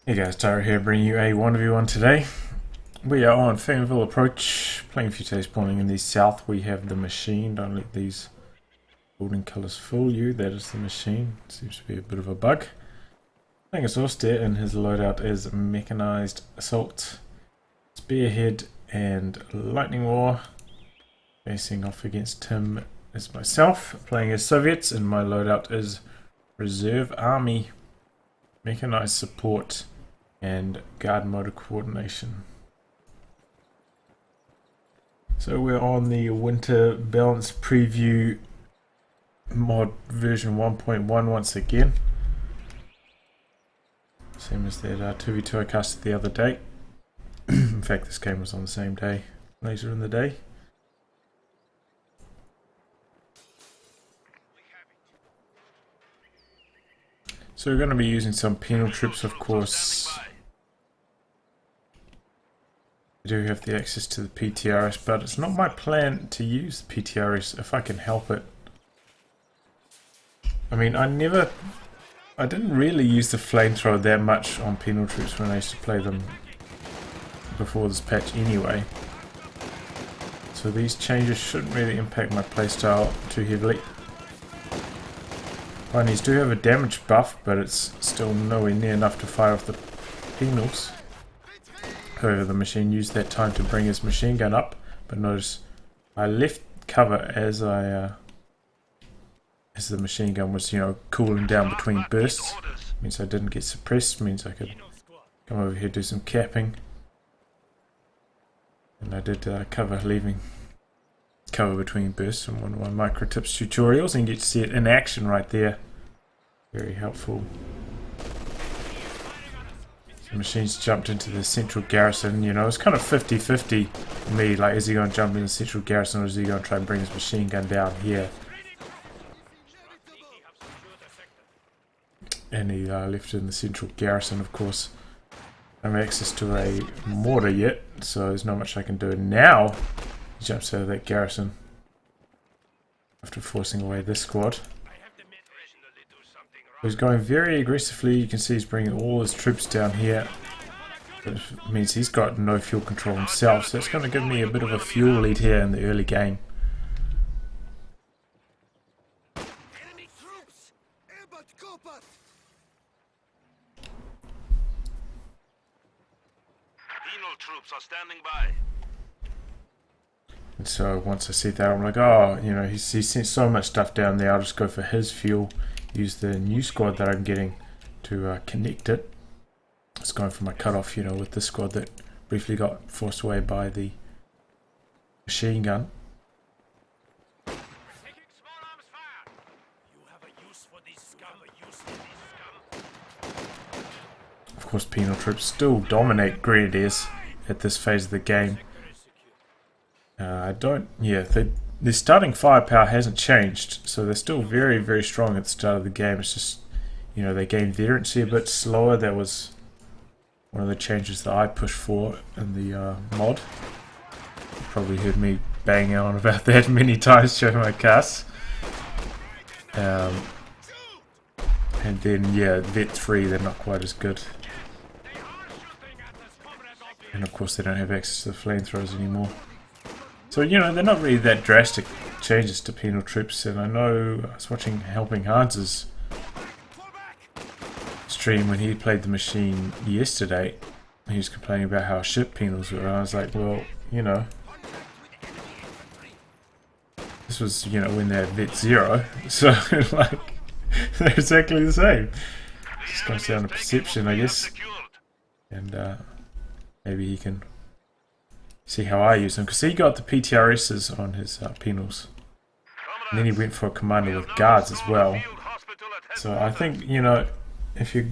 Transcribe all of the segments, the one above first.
Hey guys, Tyro here, bringing you a 1v1 today. We are on Faymonville approach, playing a few days spawning in the south. We have the machine. Don't let these building colours fool you. That is the machine. Seems to be a bit of a bug. Playing a Sorster, and his loadout is mechanized assault, spearhead, and lightning war. Facing off against him is myself, playing as Soviets, and my loadout is reserve army, mechanized support, and guard motor coordination. So we're on the winter balance preview mod version 1.1 once again. Same as that 2v2 I casted the other day. In fact, this game was on the same day, later in the day. So we're going to be using some penal troops, of course. I do have the access to the PTRS, but it's not my plan to use the PTRS if I can help it. I mean, I didn't really use the flamethrower that much on penal troops when I used to play them before this patch anyway. So these changes shouldn't really impact my playstyle too heavily. Pioneers do have a damage buff, but it's still nowhere near enough to fire off the penals. However, the machine used that time to bring his machine gun up, but notice I left cover as the machine gun was, cooling down between bursts. Means I didn't get suppressed, means I could come over here, do some capping. And I did leaving cover between bursts in one of my micro tips tutorials, and you get to see it in action right there. Very helpful. The machine's jumped into the central garrison. It's kind of 50-50 for me. Like, is he going to jump in the central garrison, or is he going to try and bring his machine gun down here? And he left it in the central garrison, of course. I don't have access to a mortar yet, so there's not much I can do. Now he jumps out of that garrison after forcing away this squad. He's going very aggressively. You can see he's bringing all his troops down here. That means he's got no fuel control himself, so it's going to give me a bit of a fuel lead here in the early game. Troops are standing by. And so once I see that, I'm like, oh, he's sent so much stuff down there. I'll just go for his fuel. Use the new squad that I'm getting to connect it. It's going for my cutoff, with this squad that briefly got forced away by the machine gun. Of course, penal troops still dominate Grenadiers at this phase of the game. Their starting firepower hasn't changed, so they're still very, very strong at the start of the game. It's just, they gain veterancy a bit slower. That was one of the changes that I pushed for in the mod. You probably heard me bang on about that many times during my casts. And then, Vet 3, they're not quite as good. And of course, they don't have access to the flamethrowers anymore. So, they're not really that drastic changes to penal troops. And I know I was watching Helping Hans's stream when he played the machine yesterday. He was complaining about how shit penals were. And I was like, well, this was, when they're Vet 0. So, like, they're exactly the same. It just comes down to perception, I guess. And, maybe he can see how I use them, because he got the PTRSs on his penals, and then he went for a commander with guards as well. So I think, if you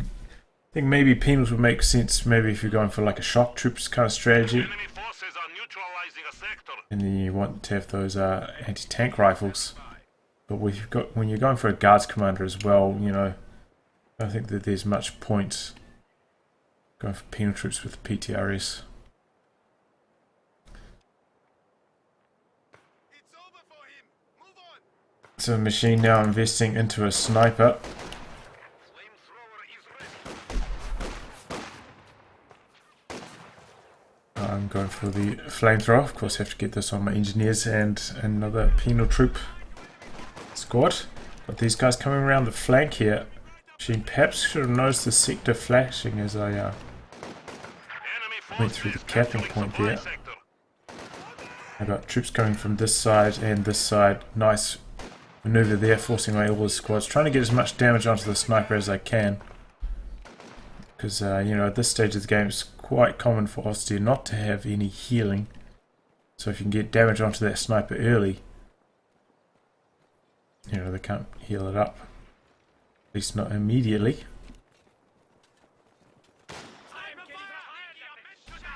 think maybe penals would make sense, maybe if you're going for like a shock troops kind of strategy, and then you want to have those anti-tank rifles. But when you're going for a guards commander as well, I don't think that there's much point going for penal troops with the PTRS. So the machine now investing into a sniper. I'm going for the flamethrower. Of course, I have to get this on my engineers and another penal troop squad. But these guys coming around the flank here. She perhaps should have noticed the sector flashing as I went through the capping point there. I got troops coming from this side and this side. Nice maneuver there, forcing away all the squads. Trying to get as much damage onto the sniper as I can. Because, you know, at this stage of the game, it's quite common for Austin not to have any healing. So if you can get damage onto that sniper early, you know, they can't heal it up. At least not immediately.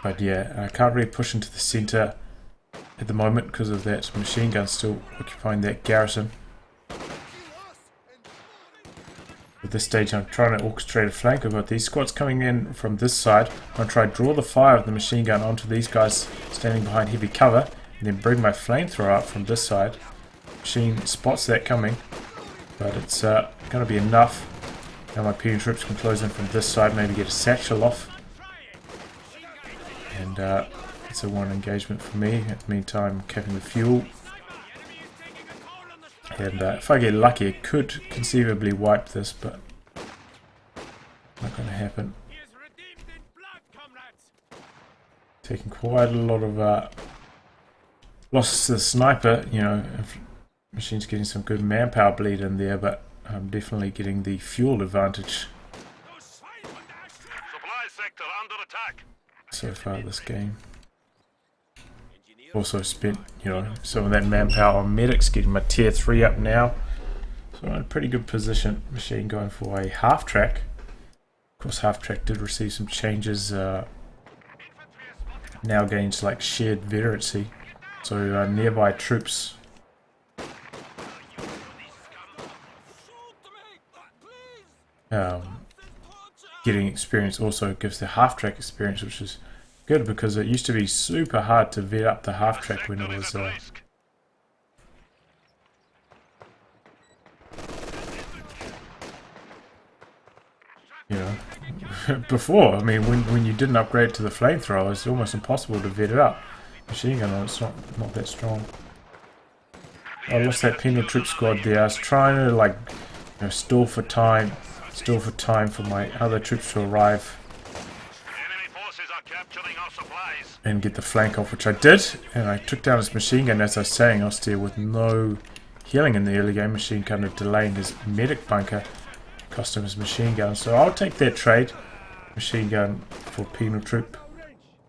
But yeah, I can't really push into the center at the moment because of that machine gun still occupying that garrison. At this stage I'm trying to orchestrate a flank. I've got these squads coming in from this side. I'm going to try to draw the fire of the machine gun onto these guys standing behind heavy cover, and then bring my flamethrower up from this side. Machine spots that coming, but it's going to be enough. Now my penal troops can close in from this side, maybe get a satchel off. And it's a one engagement for me. In the meantime, capping the fuel. And if I get lucky, it could conceivably wipe this, but not going to happen. Taking quite a lot of losses to the sniper. You know, machine's getting some good manpower bleed in there, but I'm definitely getting the fuel advantage so far this game. Also spent, you know, some of that manpower on medics, getting my tier 3 up now. So I'm in a pretty good position. Machine going for a half track. Of course, half track did receive some changes. Now gains like shared veterancy. So nearby troops getting experience also gives the half track experience, which is good because it used to be super hard to vet up the half track when it was you know, before. I mean, when you didn't upgrade to the flamethrower, it's almost impossible to vet it up. Machine gun, it's not that strong. I lost that penal troop squad there. I was trying to, like, you know, stall for time for my other troops to arrive and get the flank off, which I did, and I took down his machine gun. As I was saying, Austere with no healing in the early game. Machine kind of delaying his medic bunker, cost him his machine gun. So I'll take that trade, machine gun for penal troop,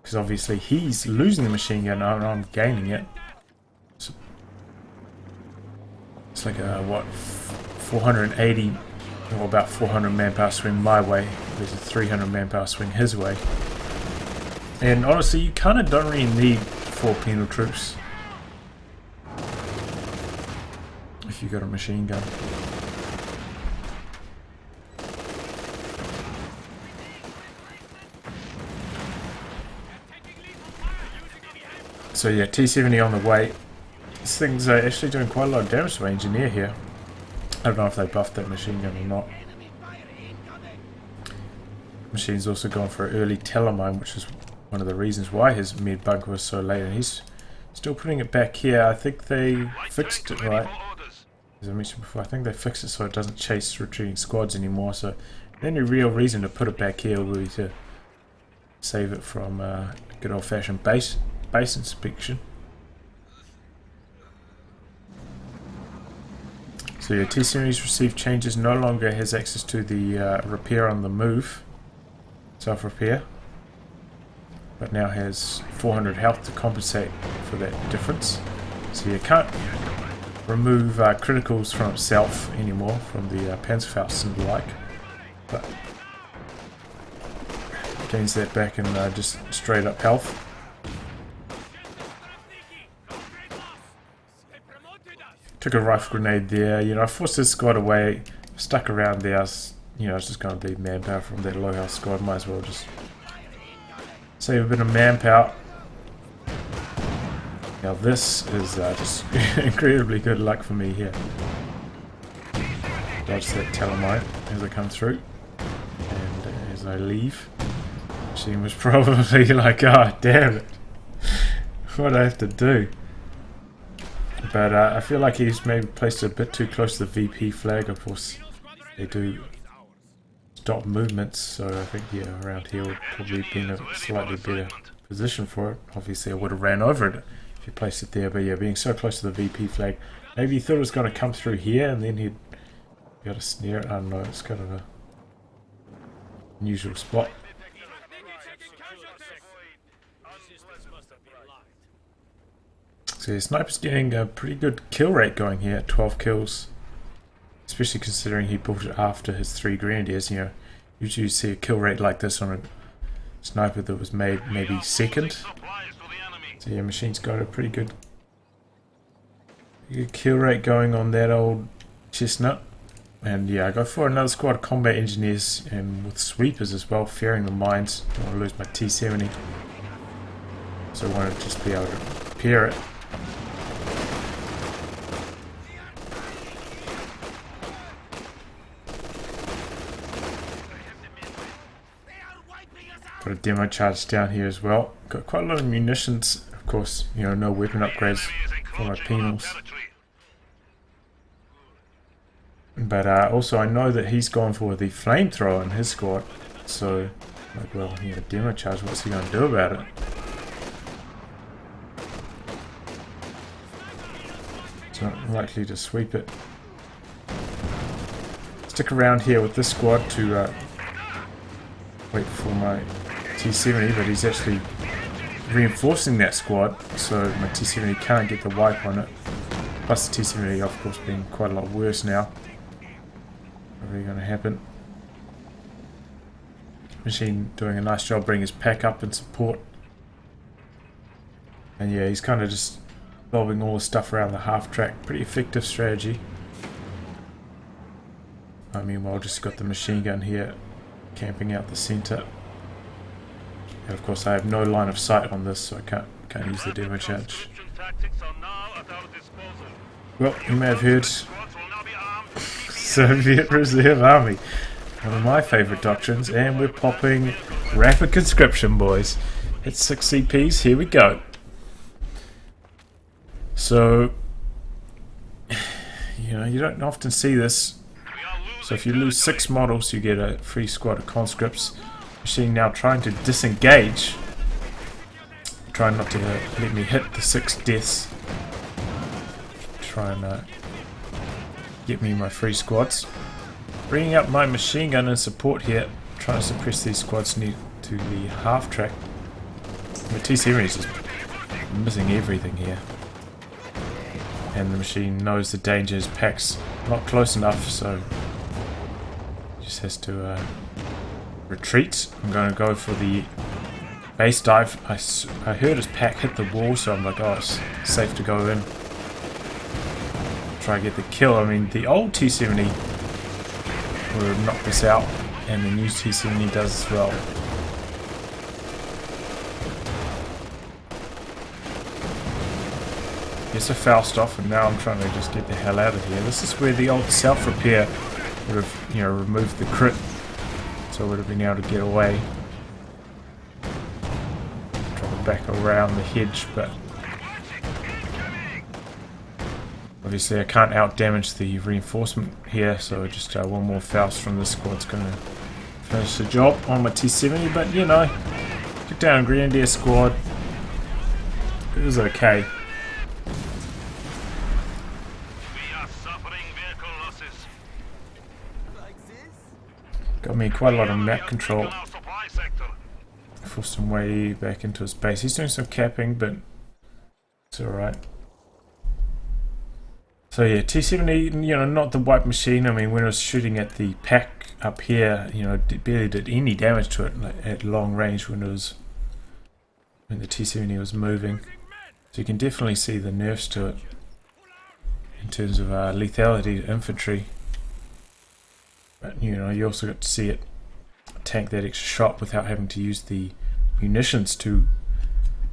because obviously he's losing the machine gun and I'm gaining it. So it's like a what, 480 or about 400 manpower swing my way. There's a 300 manpower swing his way. And honestly, you kind of don't really need 4 penal troops if you got a machine gun. So yeah, T70 on the way. This thing's actually doing quite a lot of damage to my engineer here. I don't know if they buffed that machine gun or not. Machine's also gone for an early telemine, which is one of the reasons why his med bunker was so late, and he's still putting it back here. I think they fixed it right. As I mentioned before, I think they fixed it so it doesn't chase retreating squads anymore. So the only real reason to put it back here will be to save it from good old-fashioned base inspection. So yeah, T-Series received changes. No longer has access to the repair on the move, self-repair, but now has 400 health to compensate for that difference. So you can't remove criticals from itself anymore, from the Panzerfaust and the like, but gains that back in just straight up health. Took a rifle grenade there. You know, I forced this squad away, stuck around there. You know, I was just going to leave manpower from that low health squad. Might as well just save a bit of manpower. Now this is just incredibly good luck for me here. Dodge that telemite as I come through, and as I leave, she was probably like, "Ah, oh, damn it." what I have to do. But I feel like he's maybe placed it a bit too close to the VP flag. Of course, they do stop movements, so I think, yeah, around here would probably be in a slightly better position for it. Obviously, I would have ran over it if you placed it there, but yeah, being so close to the VP flag, maybe he thought it was going to come through here and then he'd be able to snare it. I don't know, it's kind of a unusual spot. So the sniper's getting a pretty good kill rate going here at 12 kills. Especially considering he bought it after his 3 grenadiers. You know, usually you see a kill rate like this on a sniper that was made maybe second. So yeah, Machine's got a pretty good kill rate going on that old chestnut. And yeah, I go for another squad of combat engineers and with sweepers as well, fearing the mines. I don't want to lose my T-70. So I want to just be able to repair it. Got a demo charge down here as well. Got quite a lot of munitions. Of course, you know, no weapon upgrades for my penals. But also I know that he's gone for the flamethrower in his squad. So, like, well, yeah, demo charge, what's he going to do about it? It's not likely to sweep it. Stick around here with this squad to wait for my T-70, but he's actually reinforcing that squad, so my T-70 can't get the wipe on it. Plus the T-70, of course, being quite a lot worse now. Not really going to happen. Machine doing a nice job bringing his pack up in support. And yeah, he's kind of just lobbing all the stuff around the half track. Pretty effective strategy. I mean, well, just got the machine gun here camping out the center. And of course I have no line of sight on this, so I can't use the demo charge. Well, you may have heard Soviet Reserve Army, one of my favourite doctrines, and we're popping rapid conscription, boys. It's 6 CPs, here we go. So, you know, you don't often see this. So if you lose 6 models, you get a free squad of conscripts. Machine now trying to disengage. Trying not to let me hit the 6 deaths. Try and get me my free squads. Bringing up my machine gun in support here. Trying to suppress these squads near to the half track. My T-70 is just missing everything here. And the machine knows the danger. His pack's not close enough, so just has to retreat. I'm going to go for the base dive. I heard his pack hit the wall, so I'm like, oh, it's safe to go in. Try to get the kill. I mean, the old T-70 would have knocked this out, and the new T-70 does as well. It's a Faust off, and now I'm trying to just get the hell out of here. This is where the old self-repair would have, you know, removed the crit, so I would have been able to get away. Try to back around the hedge, but obviously I can't out-damage the reinforcement here, so just one more Faust from this squad's going to finish the job on my T-70, but you know, get down Grenadier squad. It was okay. Got me quite a lot of map control. Forced him way back into his base. He's doing some capping, but it's alright. So yeah, T-70, you know, not the wipe machine. I mean, when I was shooting at the pack up here, you know, it barely did any damage to it at long range when the T-70 was moving. So you can definitely see the nerfs to it in terms of lethality to infantry. But you know, you also got to see it tank that extra shot without having to use the munitions to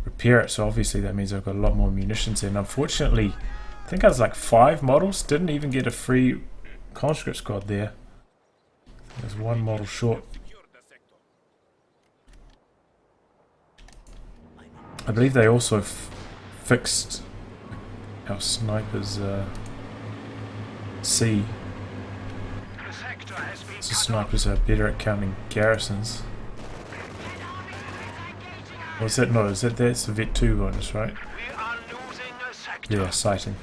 repair it. So obviously that means I've got a lot more munitions, and unfortunately I think I was like 5 models, didn't even get a free conscript squad there. There's 1 model short. I believe they also fixed our snipers C. So snipers are better at counting garrisons. What's that? No, is that that's the Vet 2 bonus, right? Yeah, sighting.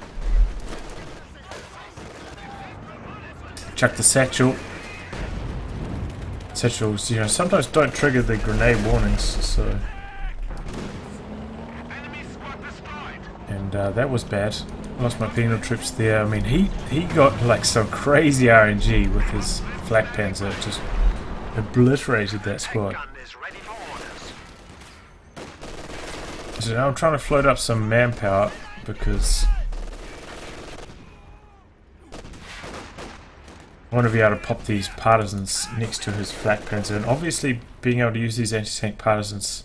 Chuck the satchel. Satchels, you know, sometimes don't trigger the grenade warnings, so. And that was bad. Lost my penal troops there. I mean, he got like some crazy RNG with his flak panzer. It just obliterated that squad. So now I'm trying to float up some manpower because I want to be able to pop these partisans next to his flak panzer, and obviously being able to use these anti-tank partisans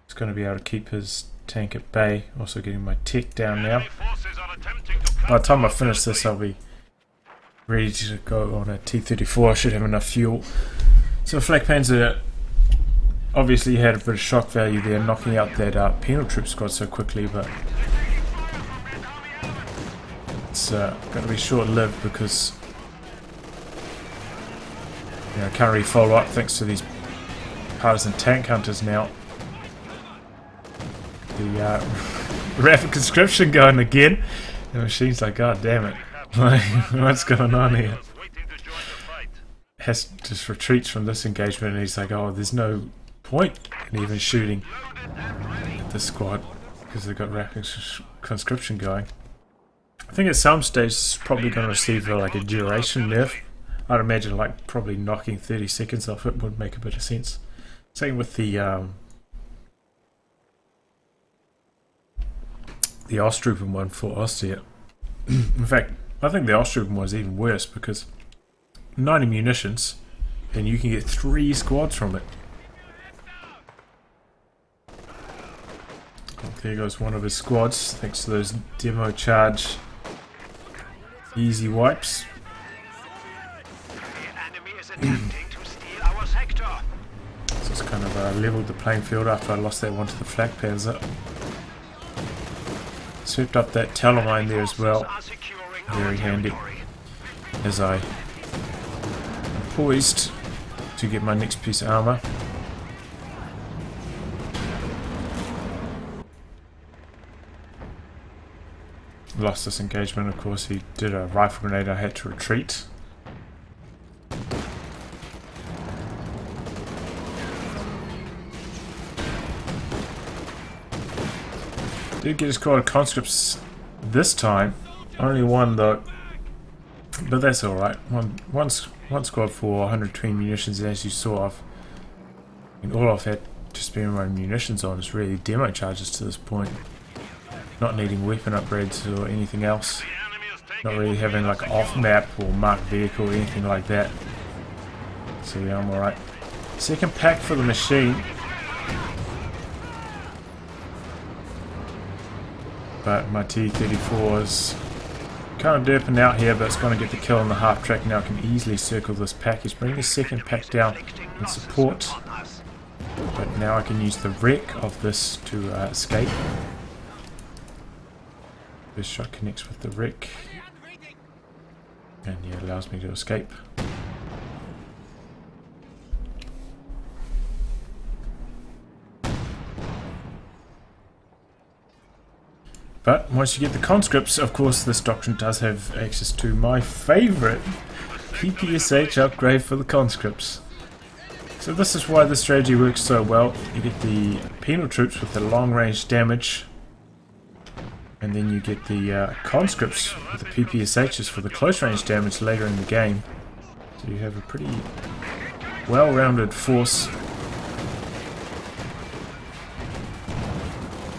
is going to be able to keep his tank at bay. Also getting my tech down now. By the time I finish this, I'll be ready to go on a T-34. I should have enough fuel. So flak panzer obviously had a bit of shock value there, knocking out that penal troop squad so quickly, but it's going to be short-lived because I can't really follow up thanks to these partisan tank hunters now. The rapid conscription going again. The machine's like, God damn it. Like, what's going on here? Has just retreats from this engagement, and he's like, oh, there's no point in even shooting at this squad because they've got rapid conscription going. I think at some stage it's probably going to receive like a duration nerf. I'd imagine like probably knocking 30 seconds off it would make a bit of sense. Same with the Ostrupen one for Ostia. In fact, I think the Ostrupen one is even worse because 90 munitions and you can get 3 squads from it. There goes one of his squads, thanks to those demo charge easy wipes. So it's kind of leveled the playing field after I lost that one to the flak panzer. Swept up that Talomine there as well. Very handy. As I am poised to get my next piece of armor. Lost this engagement, of course. He did a rifle grenade. I had to retreat. Did get his squad of conscripts this time. Only one though. But that's alright. One squad for 120 munitions, and as you saw, all I've had to spend my munitions on is really demo charges to this point. Not needing weapon upgrades or anything else. Not really having like off-map or marked vehicle or anything like that. So yeah, I'm alright. Second pack for the machine. But my T-34 is kind of derping out here, but it's going to get the kill on the half track now. I can easily circle this pack. He's bringing the second pack down in support. But now I can use the wreck of this to escape. This shot connects with the wreck. And yeah, allows me to escape. But once you get the conscripts, of course this doctrine does have access to my favourite PPSH upgrade for the conscripts. So this is why this strategy works so well. You get the penal troops with the long range damage, and then you get the conscripts with the PPSHs for the close range damage later in the game. So you have a pretty well-rounded force.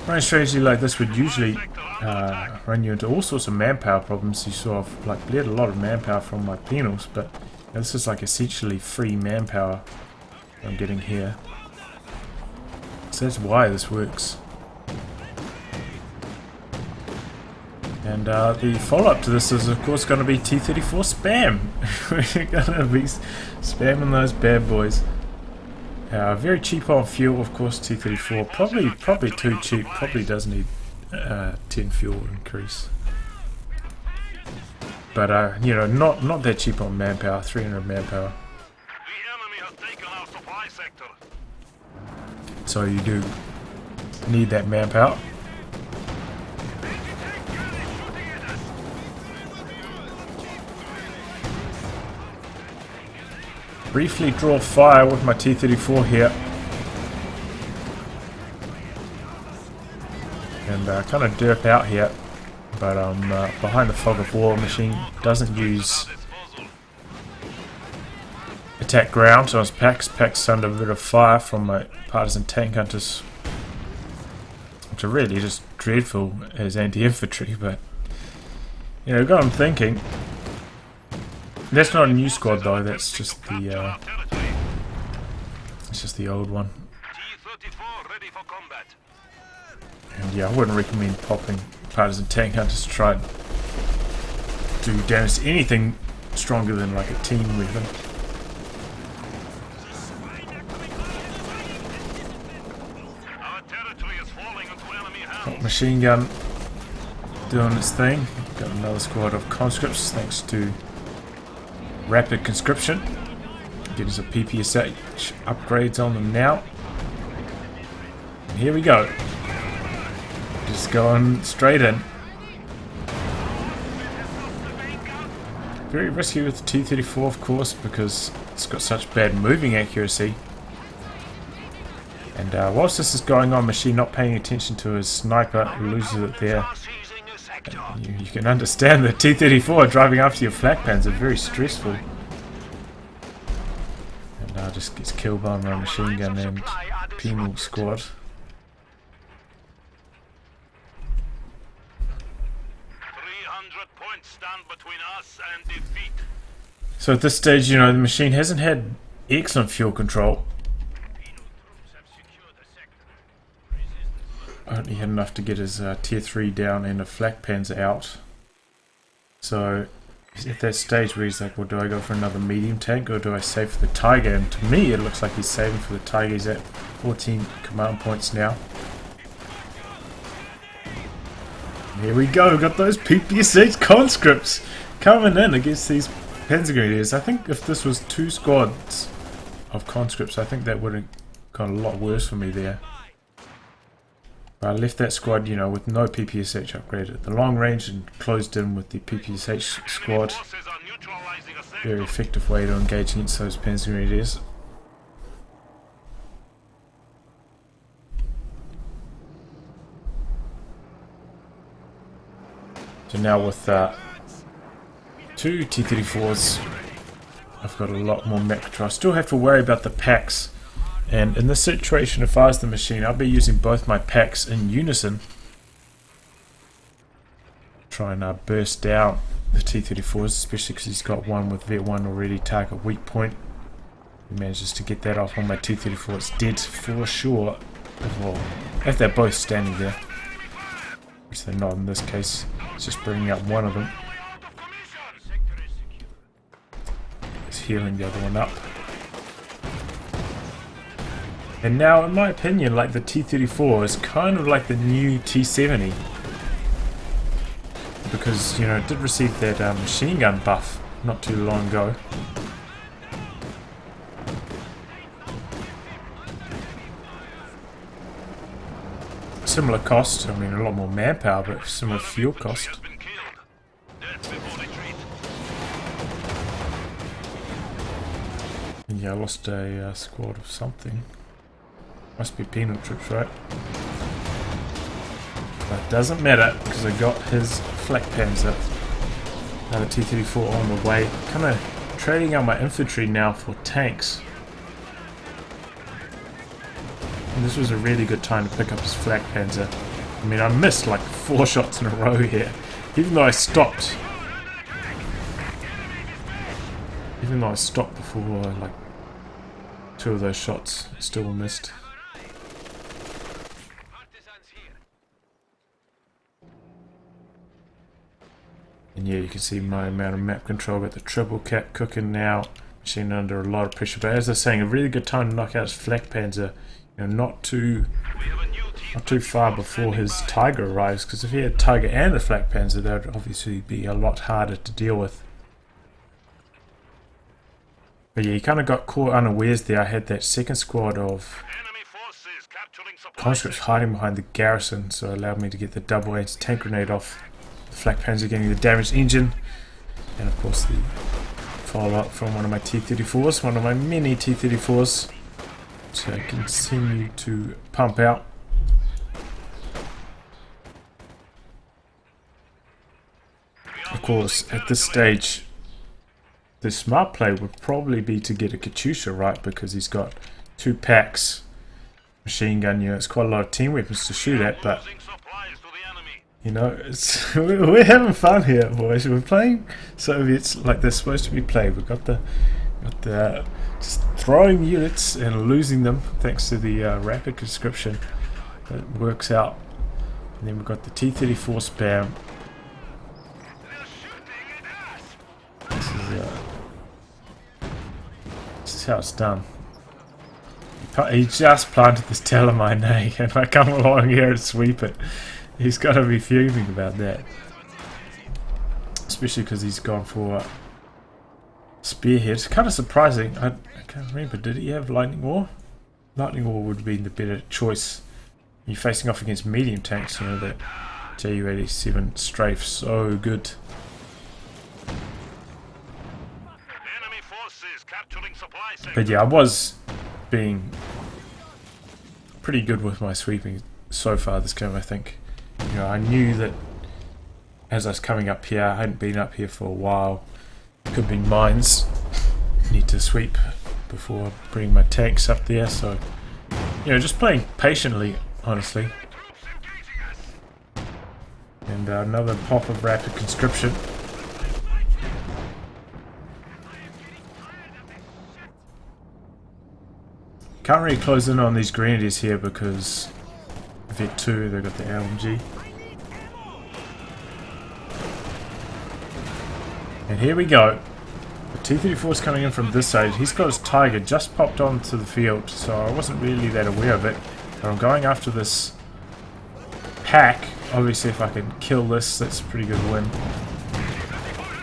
Running strategy like this would usually run you into all sorts of manpower problems. You saw I've like bled a lot of manpower from my penals, but this is like essentially free manpower I'm getting here. So that's why this works. And the follow-up to this is of course going to be T-34 spam. We're going to be spamming those bad boys. Very cheap on fuel, of course. T-34 probably too cheap. Probably does need 10 fuel increase. But you know, not that cheap on manpower. 300 manpower. The enemy has taken our supply sector. So you do need that manpower. Briefly draw fire with my T-34 here. And kind of derp out here. But I'm behind the fog of war. Machine doesn't use attack ground, so it's packs under a bit of fire from my partisan tank hunters, which are really just dreadful as anti-infantry. But you know, got them thinking. That's not a new squad though. That's just the it's just the old one. T-34 ready for combat. And yeah, I wouldn't recommend popping partisan tank hunters to try and do damage to anything stronger than like a team weapon. Our territory is falling into enemy hands. Machine gun doing its thing. Got another squad of conscripts thanks to rapid conscription. Getting some PPSH upgrades on them now. And here we go. Just going straight in. Very risky with the T-34, of course, because it's got such bad moving accuracy. And whilst this is going on, Machine not paying attention to his sniper, who loses it there. You can understand the T-34 driving after your flak pans are very stressful. And just gets killed by my machine gun and penal squad. 300 points stand between us and defeat. So at this stage, you know, the machine hasn't had excellent fuel control. Only had enough to get his tier 3 down and the flak pans out. So he's at that stage where he's like, well, do I go for another medium tank or do I save for the Tiger? And to me, it looks like he's saving for the Tiger. He's at 14 command points now. And here we go, got those PPSH conscripts coming in against these Panzer Grenadiers. I think if this was 2 squads of conscripts, I think that would have gone a lot worse for me there. I left that squad, you know, with no PPSH upgrade at the long range and closed in with the PPSH squad. Very effective way to engage against those Panzer Grenadiers. So now with 2 T-34s, I've got a lot more map control. I still have to worry about the packs. And in this situation, if I was the machine, I'd be using both my packs in unison. Try and burst out the T-34s, especially because he's got one with Vet 1 already, target weak point. He manages to get that off on my T-34. It's dead for sure. Well, if they're both standing there. Which they're not in this case. It's just bringing up one of them. It's healing the other one up. And now, in my opinion, like the T-34 is kind of like the new T-70. Because, you know, it did receive that machine gun buff not too long ago. Similar cost, I mean a lot more manpower, but similar fuel cost. And yeah, I lost a squad of something. Must be penal troops, right? But it doesn't matter because I got his flak panzer. Another T-34 on the way. Kind of trading out my infantry now for tanks. And this was a really good time to pick up his flak panzer. I mean, I missed like 4 shots in a row here, even though I stopped. Even though I stopped before, like 2 of those shots, I still missed. And yeah, you can see my amount of map control. Got the triple cap cooking now. Machine under a lot of pressure. But as I was saying, a really good time to knock out his flak panzer. you know, not too We have a new not too far before his Tiger arrives, because if he had Tiger and a Flak Panzer, that would obviously be a lot harder to deal with. But yeah, he kind of got caught unawares there. I had that second squad of enemy forces capturing supply conscripts hiding behind the garrison, so it allowed me to get the double anti-tank grenade off the Flak Panzer, getting the damaged engine, and of course the follow-up from one of my T-34s, one of my many T-34s, so I continue to pump out. Of course, at this stage, the smart play would probably be to get a Katyusha, right? Because he's got 2 packs, machine gun, you know, it's quite a lot of team weapons to shoot at, but, losing supplies to the enemy. you know, it's, we're having fun here, boys. We're playing Soviets like they're supposed to be played. We've got the just throwing units and losing them thanks to the rapid conscription. That works out. And then we've got the T-34 spam. They're shooting at us. This is how it's done. He just planted this telemine, eh? And I come along here and sweep it. He's got to be fuming about that. Especially because he's gone for Spearhead. It's kind of surprising. I can't remember. Did he have Lightning War? Lightning War would have been the better choice. You're facing off against medium tanks, you know, that Ju-87 strafe so good. Enemy forces capturing supply sector. But yeah, I was being pretty good with my sweeping so far this game, I think. You know, I knew that as I was coming up here, I hadn't been up here for a while. Could be mines. Need to sweep before bringing my tanks up there, so you know, just playing patiently, honestly. And another pop of rapid conscription. Can't really close in on these grenadiers here because Vet 2, they've got the LMG. And here we go. The T-34 is coming in from this side. He's got his Tiger just popped onto the field, so I wasn't really that aware of it. But I'm going after this pack. Obviously, if I can kill this, that's a pretty good win.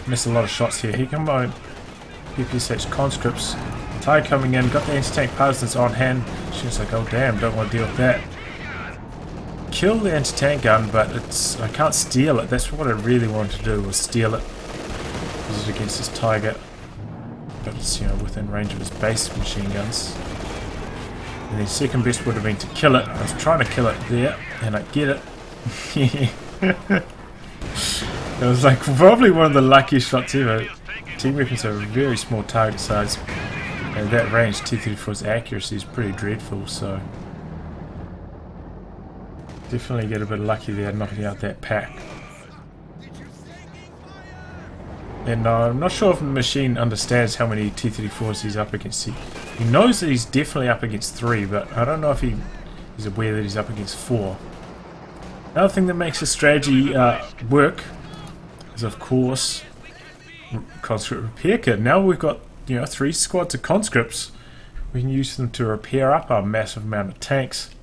Missed a lot of shots here. Here come my PPSH conscripts. Tiger coming in, got the anti-tank partisans on hand. She's like, oh damn, don't want to deal with that. Kill the anti-tank gun, but it's I can't steal it. That's what I really wanted to do, was steal it. Use it against this Tiger. But it's, you know, within range of his base machine guns. And the second best would have been to kill it. I was trying to kill it there, and I get it. It was like probably one of the luckiest shots ever. Team weapons are a very small target size. And at that range, T-34's accuracy is pretty dreadful, so definitely get a bit lucky there knocking out that pack. And I'm not sure if the machine understands how many T-34s he's up against. He knows that he's definitely up against 3, but I don't know if he's aware that he's up against 4. Another thing that makes his strategy work is, of course, conscript repair kit. Now we've got, you know, 3 squads of conscripts. We can use them to repair up our massive amount of tanks.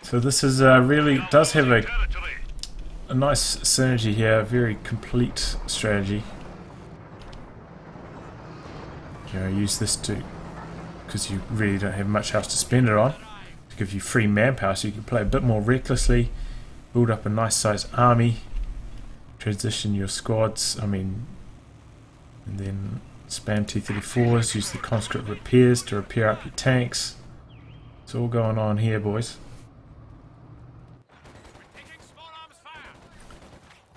So this is really does have a nice synergy here, a very complete strategy. You know, use this to, because you really don't have much else to spend it on, to give you free manpower, so you can play a bit more recklessly, build up a nice sized army, transition your squads, and then spam T-34s, use the conscript repairs to repair up your tanks. It's all going on here, boys.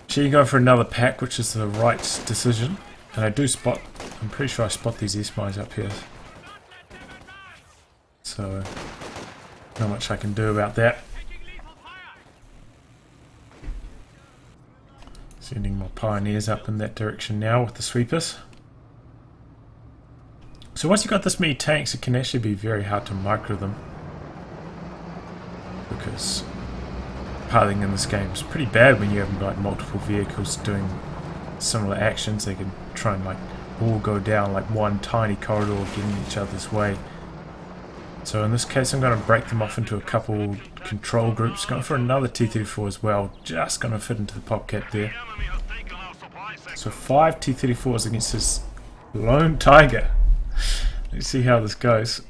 So you go for another pack, which is the right decision. And I do spot, I'm pretty sure I spot these S-mines up here. So, not much I can do about that. Sending my pioneers up in that direction now with the sweepers. So once you've got this many tanks, it can actually be very hard to micro them. Because piloting in this game is pretty bad when you have like multiple vehicles doing similar actions. They can try and like all go down like one tiny corridor, getting each other's way. So in this case I'm going to break them off into a couple control groups. Going for another T-34 as well. Just going to fit into the popcat there. So 5 T-34s against this lone tiger. Let's see how this goes.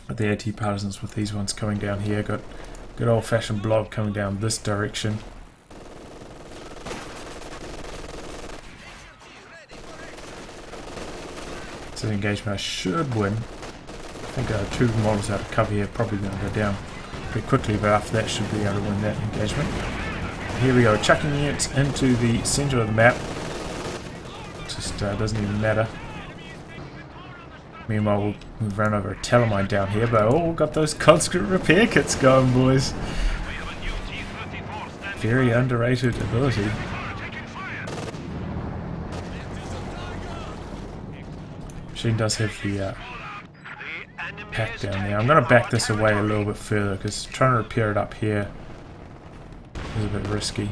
The AT partisans with these ones coming down here. Got good old-fashioned blob coming down this direction. This is an engagement I should win. I think 2 models out of cover here, probably going to go down pretty quickly, but after that should be able to win that engagement. Here we go, chucking units into the center of the map. Just doesn't even matter. Meanwhile, we've run over a telemine down here, but we've got those conscript repair kits going, boys. Very underrated ability. Machine does have the pack down there. I'm going to back this away a little bit further because trying to repair it up here is a bit risky.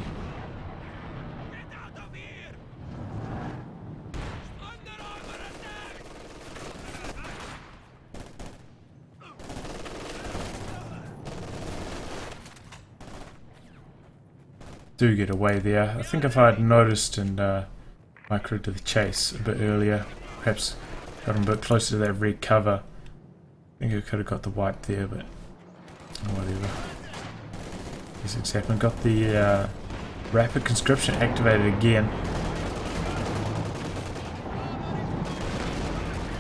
Do get away there. I think if I had noticed and microed to the chase a bit earlier, perhaps got him a bit closer to that red cover, I think I could have got the wipe there, but whatever. Yes, exactly. Got the rapid conscription activated again.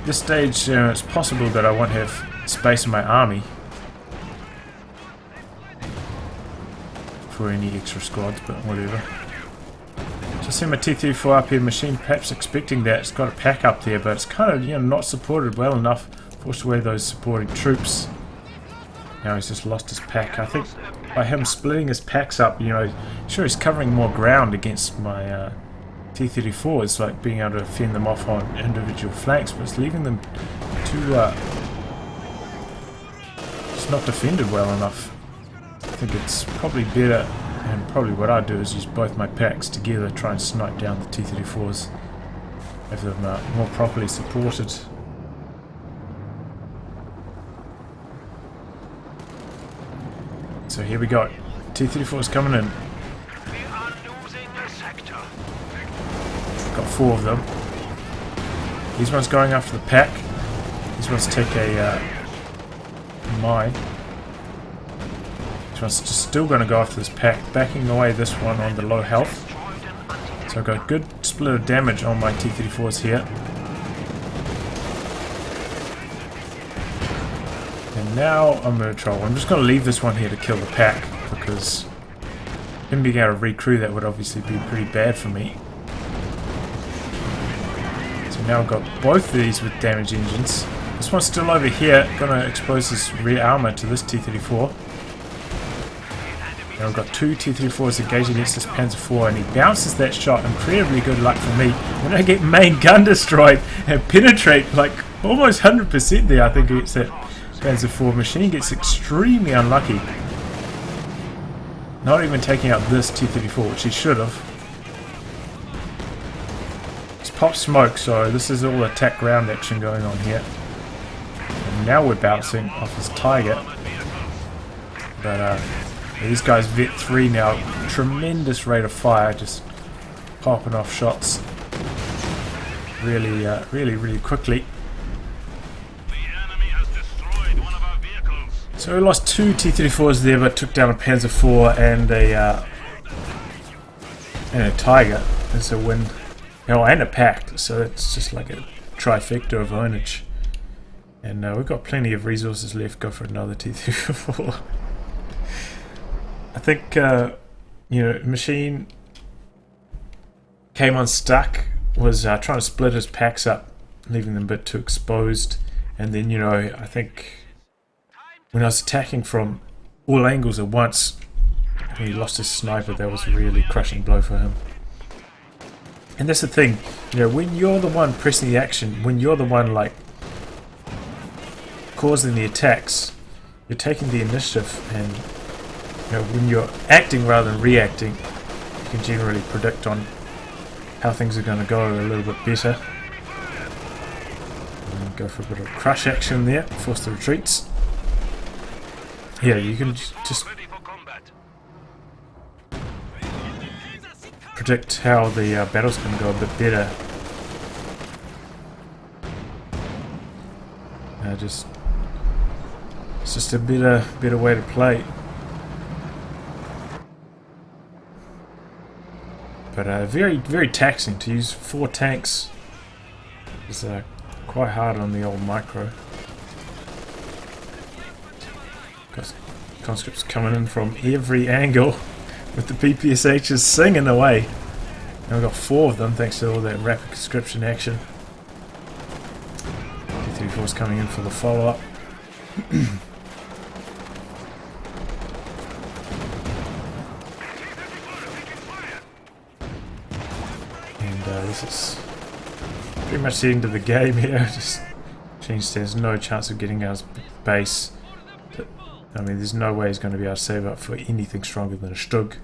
This stage, it's possible that I won't have space in my army for any extra squads, but whatever. Just see my T-34 up here, machine perhaps expecting that. It's got a pack up there, but it's kind of, not supported well enough. Forced away those supporting troops. Now he's just lost his pack. I think by him splitting his packs up, sure he's covering more ground against my T-34s, like being able to fend them off on individual flanks, but it's leaving them too just not defended well enough. I think it's probably better, and probably what I do is use both my packs together, try and snipe down the T-34s, have them more properly supported. So here we go, T-34s coming in. Got 4 of them. These ones going after the pack. These ones take a mine. This one's just still going to go after this pack, backing away this one on the low health. So I've got a good split of damage on my T-34s here. And now I'm going to try. I'm just going to leave this one here to kill the pack, because him being able to recrew that would obviously be pretty bad for me. So now I've got both of these with damage engines. This one's still over here, going to expose this rear armor to this T-34. Now I've got 2 T-34s engaging against this Panzer IV, and he bounces that shot. Incredibly good luck for me. When I get main gun destroyed and penetrate like almost 100% there, I think it's that Panzer IV. Machine gets extremely unlucky. Not even taking out this T-34, which he should have. He's popped smoke, so this is all attack ground action going on here. And now we're bouncing off his Tiger. But these guys vet 3 now, tremendous rate of fire, just popping off shots really quickly. So we lost 2 T-34s there, but took down a Panzer IV and a Tiger. It's a win, and a pack, so it's just like a trifecta of ownage. And we've got plenty of resources left. Go for another T-34. I think, Machine came unstuck, was trying to split his packs up, leaving them a bit too exposed, and then, I think when I was attacking from all angles at once, when he lost his sniper, that was a really crushing blow for him. And that's the thing, when you're the one pressing the action, when you're the one, like, causing the attacks, you're taking the initiative, and when you're acting rather than reacting, you can generally predict on how things are going to go a little bit better. And Go for a bit of crush action there, force the retreats. Yeah, you can just predict how the battle's going to go a bit better. It's just a better way to play. But very taxing to use 4 tanks. It's quite hard on the old micro. Because conscripts coming in from every angle with the PPSHs singing away. And we've got 4 of them thanks to all that rapid conscription action. T-34's coming in for the follow-up. And this is pretty much the end of the game here. Just Change there's no chance of getting out of base. I mean, there's no way he's going to be able to save up for anything stronger than a Stug.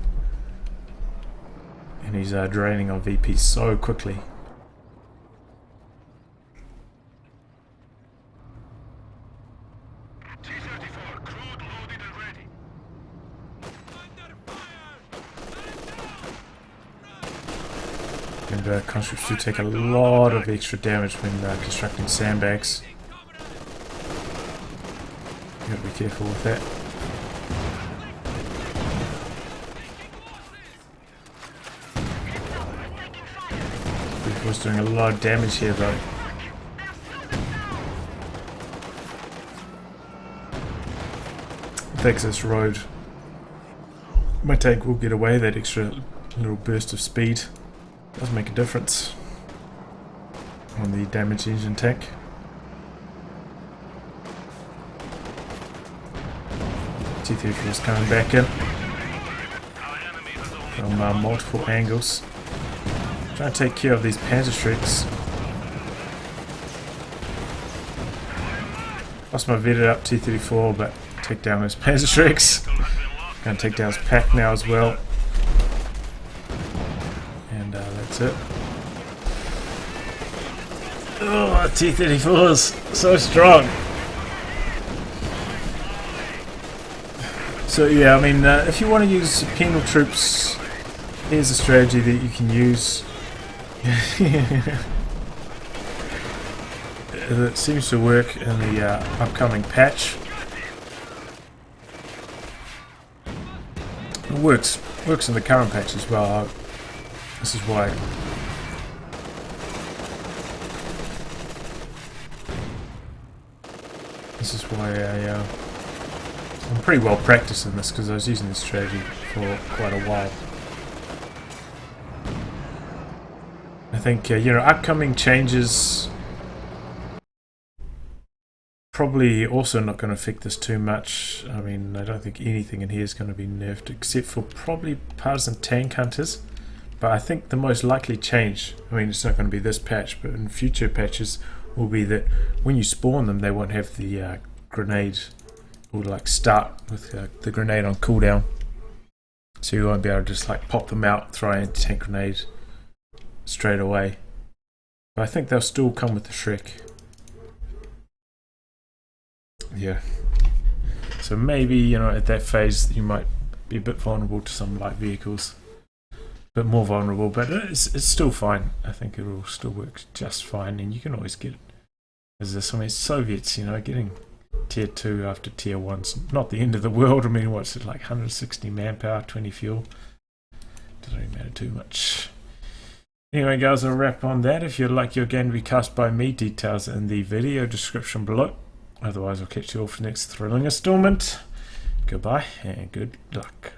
And he's draining on VP so quickly. And conscripts do take a lot of extra damage when constructing sandbags. You gotta be careful with that. He was doing a lot of damage here though. Thanks this road. My tank will get away, that extra little burst of speed does make a difference on the damage engine tank. T-34 is coming back in from multiple angles. Trying to take care of these Panzerstreiks. Lost my vetted up T-34, but take down those Panzerstreiks. Gonna take down his pack now as well. And that's it. Oh, T-34 is so strong. So yeah, I mean, if you want to use penal troops, here's a strategy that you can use. That seems to work in the upcoming patch. It works in the current patch as well. This is why. I'm pretty well practiced in this because I was using this strategy for quite a while. I think you know, upcoming changes probably also not going to affect this too much. I mean, I don't think anything in here is going to be nerfed except for probably partisan tank hunters. But I think the most likely change, I mean, it's not going to be this patch, but in future patches will be that when you spawn them, they won't have the grenade, or like start with the grenade on cooldown. So you won't be able to just like pop them out, throw an anti-tank grenade straight away. But I think they'll still come with the Shrek. Yeah. So maybe, you know, at that phase you might be a bit vulnerable to some light vehicles. A bit more vulnerable, but it's still fine. I think it will still work just fine, and you can always get, as this, I mean, Soviets, you know, getting tier 2 after tier 1's not the end of the world. I mean, what's it, like 160 manpower, 20 fuel? Doesn't really matter too much. Anyway guys, I'll wrap on that. If you'd like your game to be cast by me, details in the video description below. Otherwise I'll catch you all for the next thrilling installment. Goodbye and good luck.